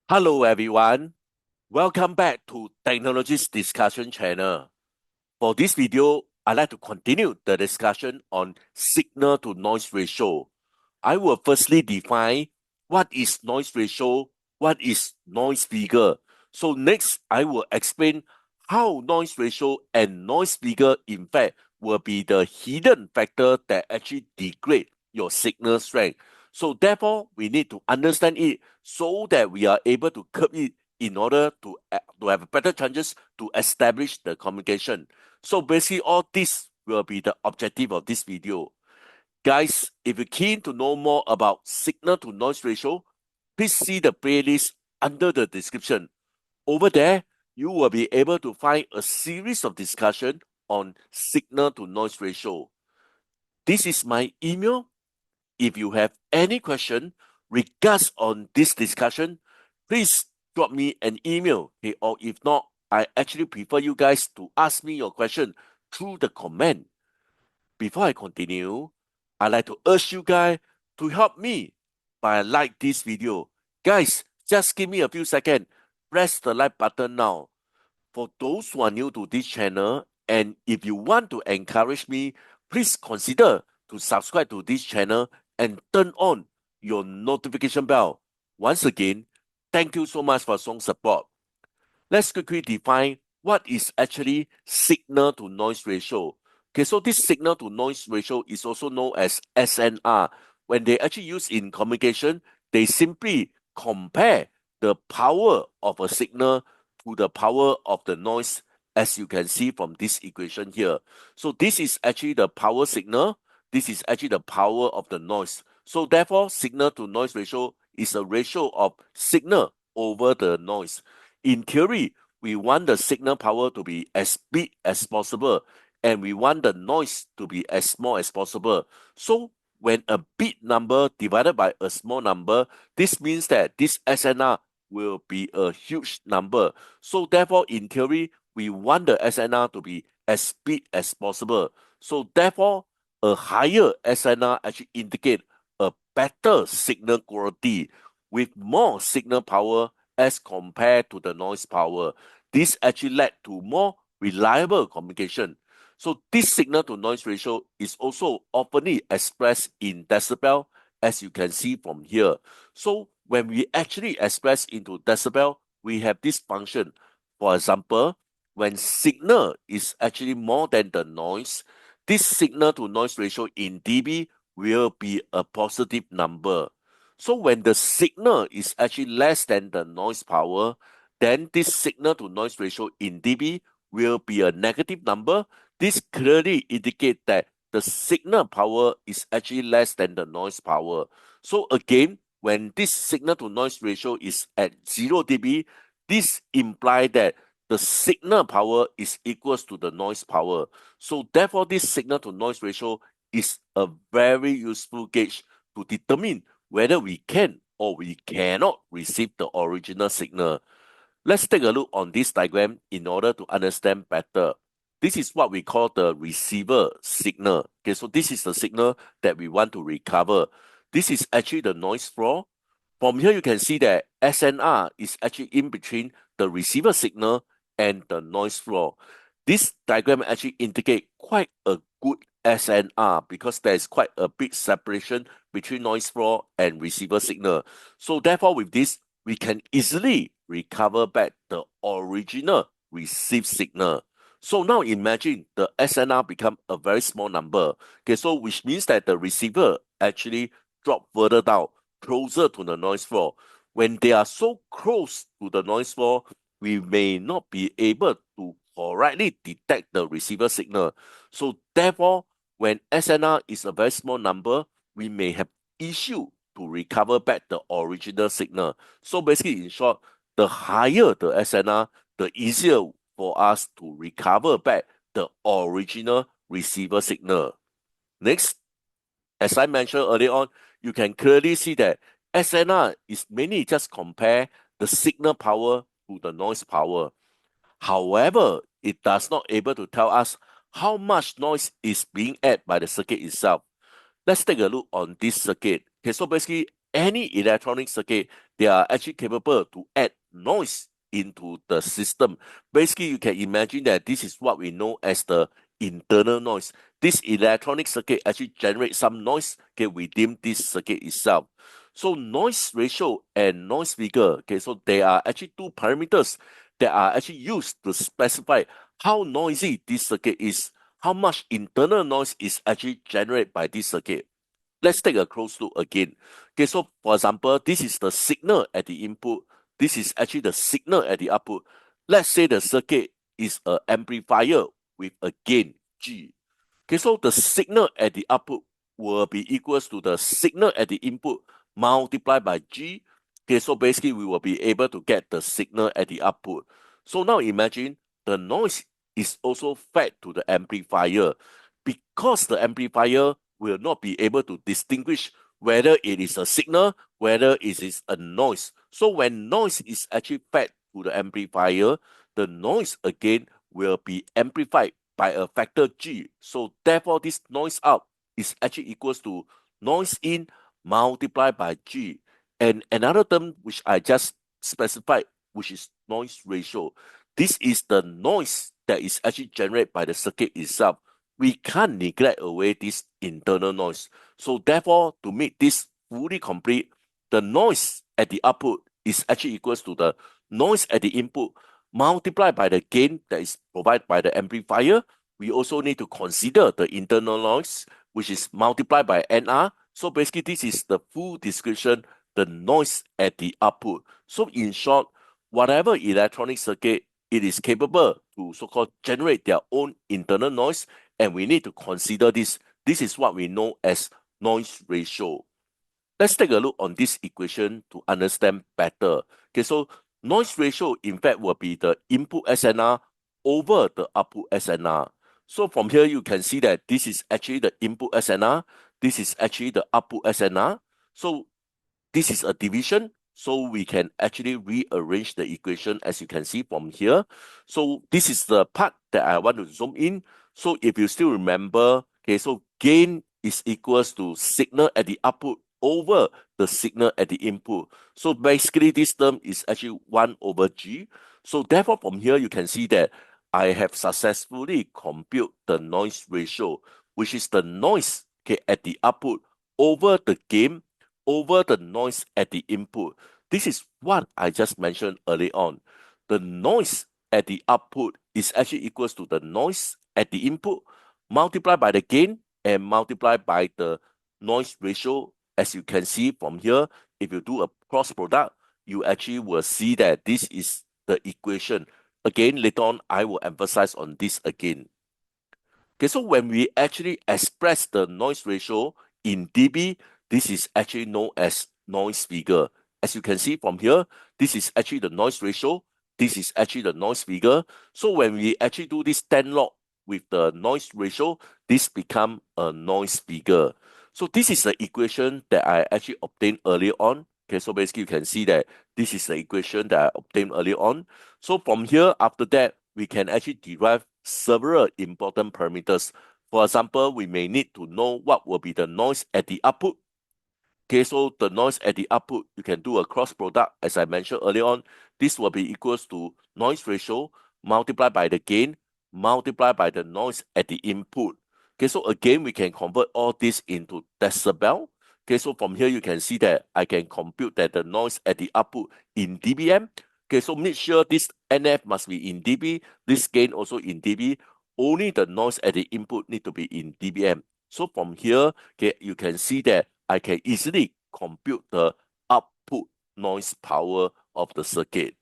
Hello everyone, welcome back to Technologies Discussion channel. For this video, I'd like to continue the discussion on signal to noise ratio. I will firstly define what is noise ratio, what is noise figure. So next, I will explain how noise ratio and noise figure in fact will be the hidden factor that actually degrade your signal strength. So therefore, we need to understand it so that we are able to curb it in order to have better chances to establish the communication. So basically, all this will be the objective of this video. Guys, if you're keen to know more about signal to noise ratio, please see the playlist under the description. Over there, you will be able to find a series of discussion on signal to noise ratio. This is my email. If you have any question regards on this discussion, please drop me an email. Okay? Or if not, I actually prefer you guys to ask me your question through the comment. Before I continue, I'd like to urge you guys to help me by like this video. Guys, just give me a few seconds. Press the like button now. For those who are new to this channel, and if you want to encourage me, please consider to subscribe to this channel and turn on your notification bell. Once again, thank you so much for strong support. Let's quickly define what is actually signal to noise ratio. Okay, so this signal to noise ratio is also known as SNR. When they actually use in communication, they simply compare the power of a signal to the power of the noise, as you can see from this equation here. So this is actually the power signal. This is actually the power of the noise. So therefore, signal to noise ratio is a ratio of signal over the noise. In theory, we want the signal power to be as big as possible, and we want the noise to be as small as possible. So when a big number divided by a small number, this means that this SNR will be a huge number. So therefore, in theory, we want the SNR to be as big as possible. So therefore, a higher SNR actually indicate a better signal quality with more signal power as compared to the noise power. This actually led to more reliable communication. So this signal to noise ratio is also often expressed in decibel, as you can see from here. So when we actually express into decibel, we have this function. For example, when signal is actually more than the noise, this signal to noise ratio in dB will be a positive number. So when the signal is actually less than the noise power, then this signal to noise ratio in dB will be a negative number. This clearly indicates that the signal power is actually less than the noise power. So again, when this signal to noise ratio is at 0 dB, this implies that the signal power is equals to the noise power. So therefore, this signal to noise ratio is a very useful gauge to determine whether we can or we cannot receive the original signal. Let's take a look on this diagram in order to understand better. This is what we call the receiver signal. Okay, so this is the signal that we want to recover. This is actually the noise floor. From here, you can see that SNR is actually in between the receiver signal and the noise floor. This diagram actually indicates quite a good SNR because there is quite a big separation between noise floor and receiver signal. So therefore, with this, we can easily recover back the original received signal. So now imagine the SNR become a very small number. Okay, so which means that the receiver actually drop further down, closer to the noise floor. When they are so close to the noise floor, we may not be able to correctly detect the receiver signal. So therefore, when SNR is a very small number, we may have issue to recover back the original signal. So basically, in short, the higher the SNR, the easier for us to recover back the original receiver signal. Next, as I mentioned earlier on, you can clearly see that SNR is mainly just compare the signal power to the noise power. However, it does not able to tell us how much noise is being added by the circuit itself. Let's take a look on this circuit. Okay, so basically any electronic circuit, they are actually capable to add noise into the system. Basically, you can imagine that this is what we know as the internal noise. This electronic circuit actually generates some noise, okay, within this circuit itself. So noise ratio and noise figure, okay, so they are actually two parameters that are actually used to specify how noisy this circuit is, how much internal noise is actually generated by this circuit. Let's take a close look again. Okay, so for example, this is the signal at the input. This is actually the signal at the output. Let's say the circuit is an amplifier with a gain G. Okay, so the signal at the output will be equals to the signal at the input multiplied by G. Okay, so basically we will be able to get the signal at the output. So now imagine the noise is also fed to the amplifier because the amplifier will not be able to distinguish whether it is a signal, whether it is a noise. So when noise is actually fed to the amplifier, the noise again will be amplified by a factor G. So therefore, this noise out is actually equals to noise in multiplied by G. And another term which I just specified, which is noise ratio. This is the noise that is actually generated by the circuit itself. We can't neglect away this internal noise. So therefore, to make this fully complete, the noise at the output is actually equals to the noise at the input multiplied by the gain that is provided by the amplifier. We also need to consider the internal noise, which is multiplied by NR. So basically, this is the full description, the noise at the output. So in short, whatever electronic circuit, it is capable to so-called generate their own internal noise, and we need to consider this. This is what we know as noise ratio. Let's take a look on this equation to understand better. Okay, so noise ratio, in fact, will be the input SNR over the output SNR. So from here, you can see that this is actually the input SNR. This is actually the output SNR. So this is a division. So we can actually rearrange the equation as you can see from here. So this is the part that I want to zoom in. So if you still remember, okay, so gain is equals to signal at the output over the signal at the input. So basically this term is actually 1 over G. So therefore from here you can see that I have successfully compute the noise ratio, which is the noise, okay, at the output over the gain over the noise at the input. This is what I just mentioned early on. The noise at the output is actually equals to the noise at the input multiplied by the gain and multiplied by the noise ratio. As you can see from here, if you do a cross product, you actually will see that this is the equation. Again, later on, I will emphasize on this again. Okay, so when we actually express the noise ratio in dB, this is actually known as noise figure. As you can see from here, this is actually the noise ratio. This is actually the noise figure. So when we actually do this 10 log with the noise ratio, this become a noise figure. So this is the equation that I actually obtained earlier on. Okay, so basically you can see that this is the equation that I obtained earlier on. So from here, after that, we can actually derive several important parameters. For example, we may need to know what will be the noise at the output. Okay, so the noise at the output, you can do a cross product, as I mentioned earlier on. This will be equals to noise ratio multiplied by the gain multiplied by the noise at the input. Okay, so again, we can convert all this into decibel. Okay, so from here, you can see that I can compute that the noise at the output in dBm. Okay, so make sure this NF must be in dB, this gain also in dB. Only the noise at the input need to be in dBm. So from here, okay, you can see that I can easily compute the output noise power of the circuit.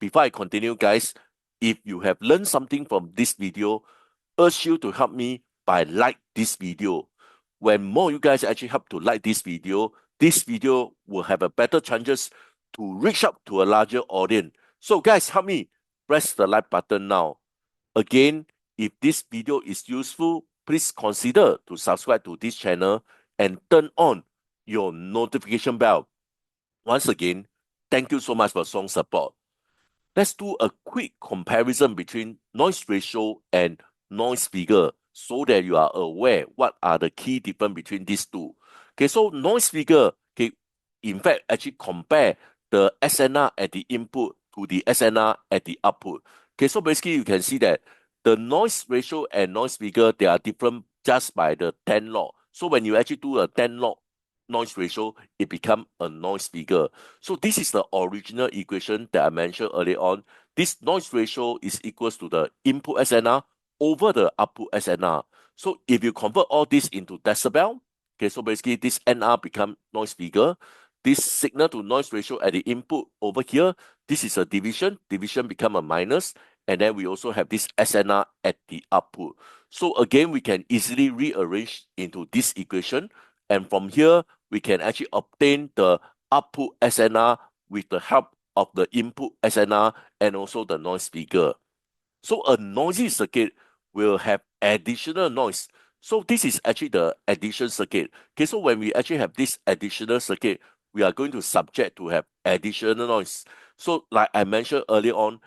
Before I continue, guys, if you have learned something from this video, urge you to help me by like this video. When more you guys actually help to like this video will have a better chances to reach out to a larger audience. So guys, help me press the like button now. Again, if this video is useful, please consider to subscribe to this channel and turn on your notification bell. Once again, thank you so much for strong support. Let's do a quick comparison between noise ratio and noise figure so that you are aware what are the key difference between these two. Okay, so noise figure, okay, in fact, actually compare the SNR at the input to the SNR at the output. Okay, so basically you can see that the noise ratio and noise figure, they are different just by the 10 log. So when you actually do a 10 log noise ratio, it become a noise figure. So this is the original equation that I mentioned earlier on. This noise ratio is equals to the input SNR over the output SNR. So if you convert all this into decibel, okay, so basically this NR become noise figure. This signal to noise ratio at the input over here, this is a division. Division become a minus. And then we also have this SNR at the output. So again, we can easily rearrange into this equation. And from here, we can actually obtain the output SNR with the help of the input SNR and also the noise figure. So a noisy circuit will have additional noise. So this is actually the addition circuit. Okay, so when we actually have this additional circuit, we are going to subject to have additional noise. So like I mentioned earlier on,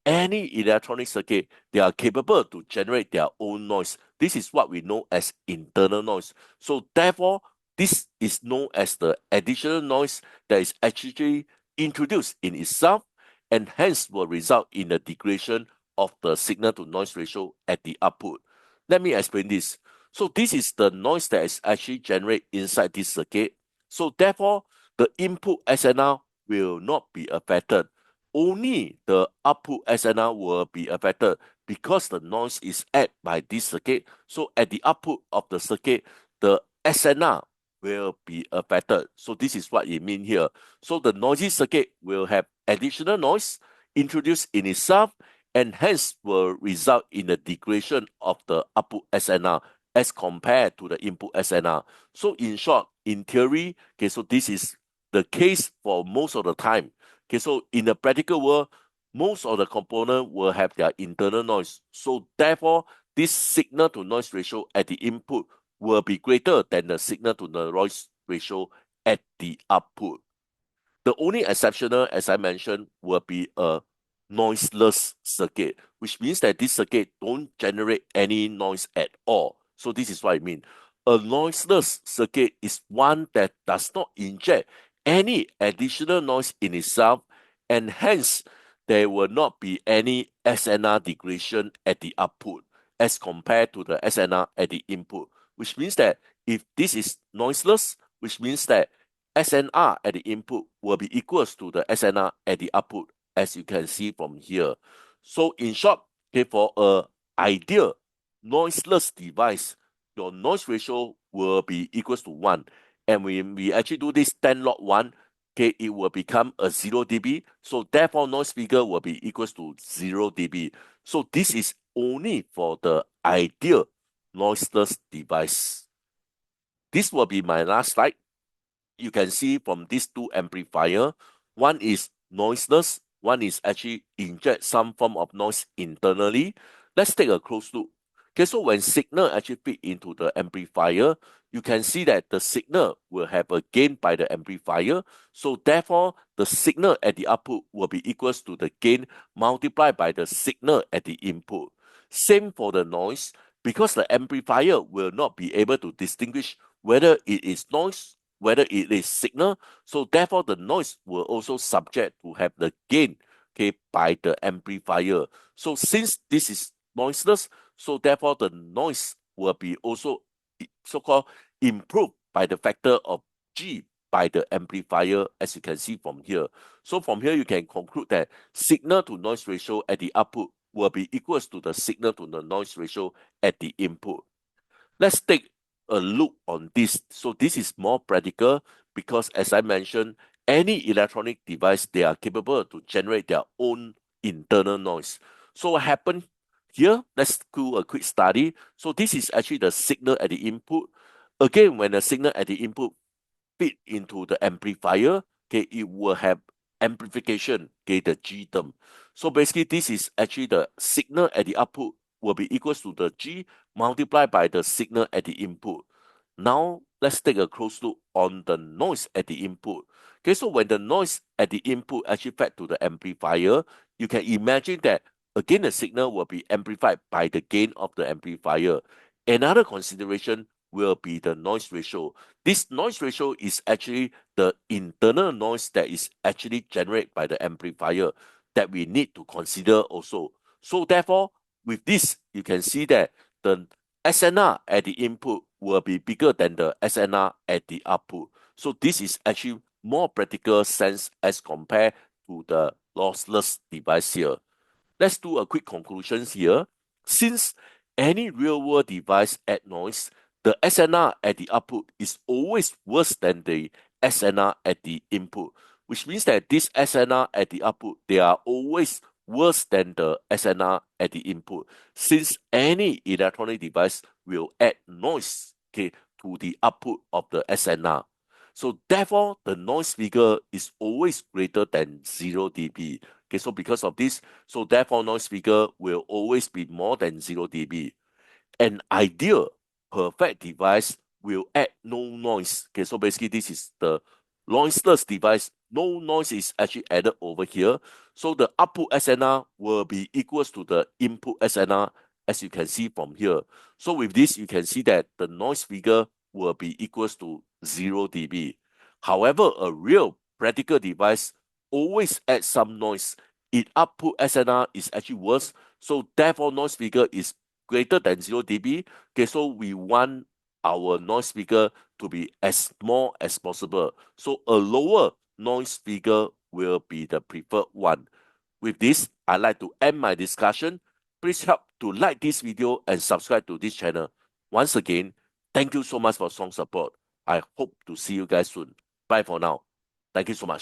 any electronic circuit, they are capable to generate their own noise. This is what we know as internal noise. So therefore, this is known as the additional noise that is actually introduced in itself and hence will result in the degradation of the signal to noise ratio at the output. Let me explain this. So this is the noise that is actually generated inside this circuit. So therefore, the input SNR will not be affected. Only the output SNR will be affected because the noise is added by this circuit. So at the output of the circuit, the SNR will be affected. So this is what it means here. So the noisy circuit will have additional noise introduced in itself and hence will result in the degradation of the output SNR as compared to the input SNR. So in short, in theory, okay, so this is the case for most of the time. Okay, so in the practical world, most of the component will have their internal noise. So therefore, this signal to noise ratio at the input will be greater than the signal to the noise ratio at the output. The only exceptional, as I mentioned, will be a noiseless circuit, which means that this circuit don't generate any noise at all. So this is what I mean. A noiseless circuit is one that does not inject any additional noise in itself, and hence there will not be any SNR degradation at the output as compared to the SNR at the input, which means that if this is noiseless, which means that SNR at the input will be equals to the SNR at the output, as you can see from here. So in short, okay, for a ideal noiseless device, your noise ratio will be equals to 1. And when we actually do this 10 log 1, okay, it will become a 0 dB. So therefore, noise figure will be equals to 0 dB. So this is only for the ideal noiseless device. This will be my last slide. You can see from these two amplifier, one is noiseless, one is actually inject some form of noise internally. Let's take a close look. Okay, so when signal actually feed into the amplifier, you can see that the signal will have a gain by the amplifier. So therefore, the signal at the output will be equals to the gain multiplied by the signal at the input. Same for the noise, because the amplifier will not be able to distinguish whether it is noise, whether it is signal. So therefore, the noise will also subject to have the gain, okay, by the amplifier. So since this is noiseless, so therefore the noise will be also so-called improved by the factor of G by the amplifier, as you can see from here. So from here, you can conclude that signal to noise ratio at the output will be equals to the signal to the noise ratio at the input. Let's take a look on this. So this is more practical because, as I mentioned, any electronic device, they are capable to generate their own internal noise. So what happened here? Let's do a quick study. So this is actually the signal at the input. Again, when the signal at the input feed into the amplifier, okay, it will have amplification, okay, the G term. So basically, this is actually the signal at the output will be equals to the G multiplied by the signal at the input. Now, let's take a close look on the noise at the input. Okay, so when the noise at the input actually fed to the amplifier, you can imagine that again the signal will be amplified by the gain of the amplifier. Another consideration will be the noise ratio. This noise ratio is actually the internal noise that is actually generated by the amplifier that we need to consider also. So therefore, with this, you can see that the SNR at the input will be bigger than the SNR at the output. So this is actually more practical sense as compared to the lossless device here. Let's do a quick conclusion here. Since any real-world device add noise, the SNR at the output is always worse than the SNR at the input, which means that this SNR at the output, they are always worse than the SNR at the input, since any electronic device will add noise, okay, to the output of the SNR. So therefore, the noise figure is always greater than 0 dB. Okay, so because of this, so therefore noise figure will always be more than 0 dB. An ideal perfect device will add no noise. Okay, so basically this is the noiseless device. No noise is actually added over here. So the output SNR will be equals to the input SNR, as you can see from here. So with this, you can see that the noise figure will be equals to 0 dB. However, a real practical device always adds some noise. Its output SNR is actually worse. So therefore, noise figure is greater than 0 dB. Okay, so we want our noise figure to be as small as possible. So a lower noise figure will be the preferred one. With this, I'd like to end my discussion. Please help to like this video and subscribe to this channel. Once again, thank you so much for strong support. I hope to see you guys soon. Bye for now. Thank you so much.